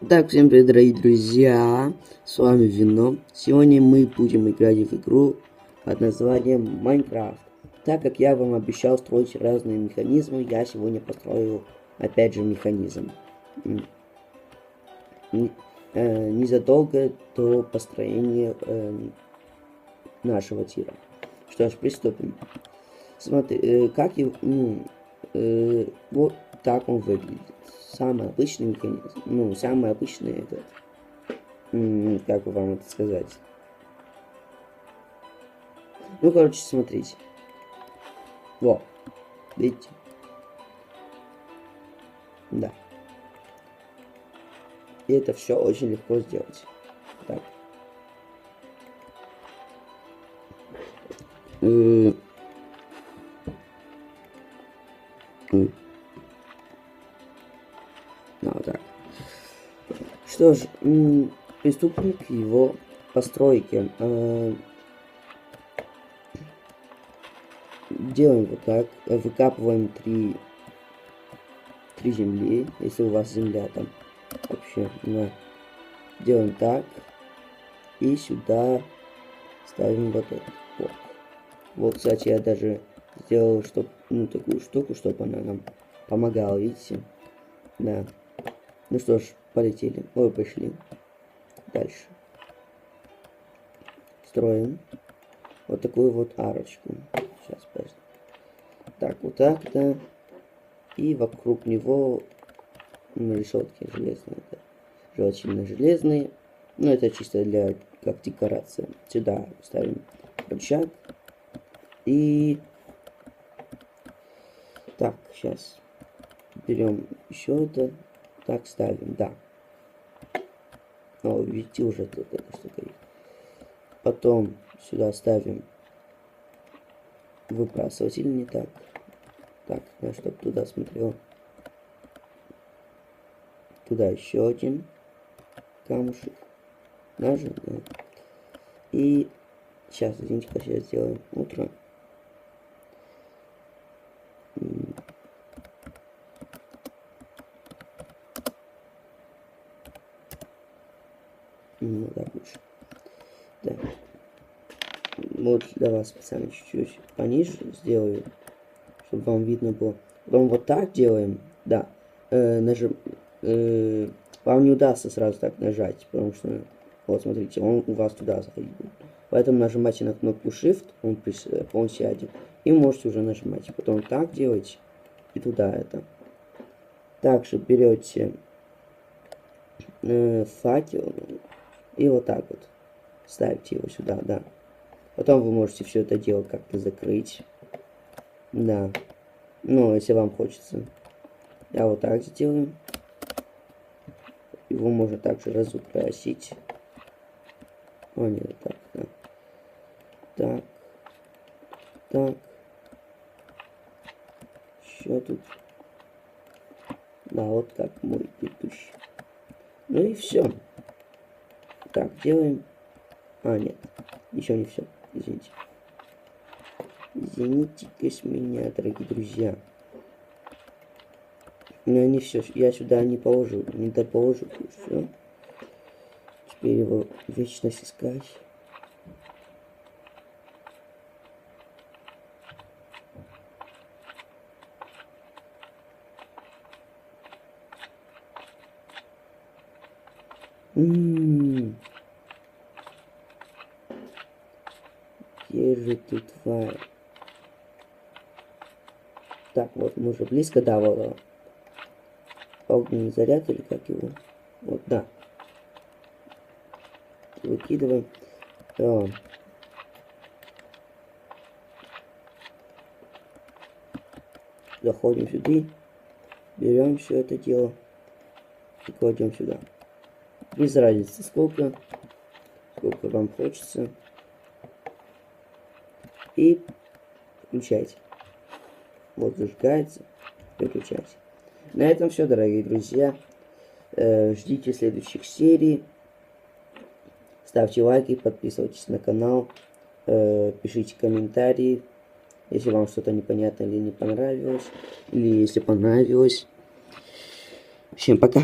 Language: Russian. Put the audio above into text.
Так, всем привет, дорогие друзья, с вами Вино. Сегодня мы будем играть в игру под названием Майнкрафт. Так как я вам обещал строить разные механизмы, я сегодня построю опять же механизм. Незадолго до построения нашего тира. Что ж, приступим. Смотри, вот так он выглядит. Самый обычный механизм, самый обычный этот, как бы вам это сказать. Ну, короче, смотрите. Вот, видите? Да. И это все очень легко сделать. Так. Вот так. Что ж, приступим к его постройке. Делаем вот так. Выкапываем три земли, если у вас земля там вообще. Да. Делаем так. И сюда ставим вот этот блок. Вот, кстати, я даже сделал, такую штуку, чтобы она нам помогала, видите? Да. Ну что ж, полетели. Ой, пошли. Дальше. Строим вот такую вот арочку. Сейчас, подожди. Так, вот так, да. И вокруг него решетки железные. Да. Желательно-железные. Но это чисто для как декорация. Сюда ставим рычаг. И так, сейчас берем еще это. Так, ставим, да. О, видите, уже тут эта штука есть. Потом сюда ставим выбрасыватель, не так. Так, да, чтобы туда смотрел. Туда еще один камушек. Даже, да. И сейчас, извините-ка, сейчас сделаем утро. Ну, так лучше. Да. Вот для вас специально чуть-чуть пониже сделаю, чтобы вам видно было. Потом вот так делаем, да. Вам не удастся сразу так нажать, потому что, вот смотрите, он у вас туда заходит. Поэтому нажимайте на кнопку Shift, он сядет. И можете уже нажимать. Потом так делайте. И туда это. Также берете факел. И вот так вот ставите его сюда, да. Потом вы можете все это дело как-то закрыть. Да. Ну, если вам хочется. Я вот так сделаю. Его можно также разукрасить. О, нет, так, да. Так. Так. Еще тут. Да, вот как мой предыдущий. Ну и все. Так, делаем. А, нет. Еще не все. Извините. Извините-ка с меня, дорогие друзья. Но не все. Я сюда не положу. Не доположу. Все. Теперь его вечно искать. Где же тут тварь? Так, вот мы уже близко, да, вот. Огненный заряд или как его? Вот, да. Выкидываем. Заходим сюда. Берем все это дело. И кладем сюда. Без разницы сколько вам хочется. И включайте. Вот зажигается. Выключайте. На этом все, дорогие друзья. Ждите следующих серий. Ставьте лайки, подписывайтесь на канал. Пишите комментарии, если вам что-то непонятно или не понравилось. Или если понравилось. Всем пока.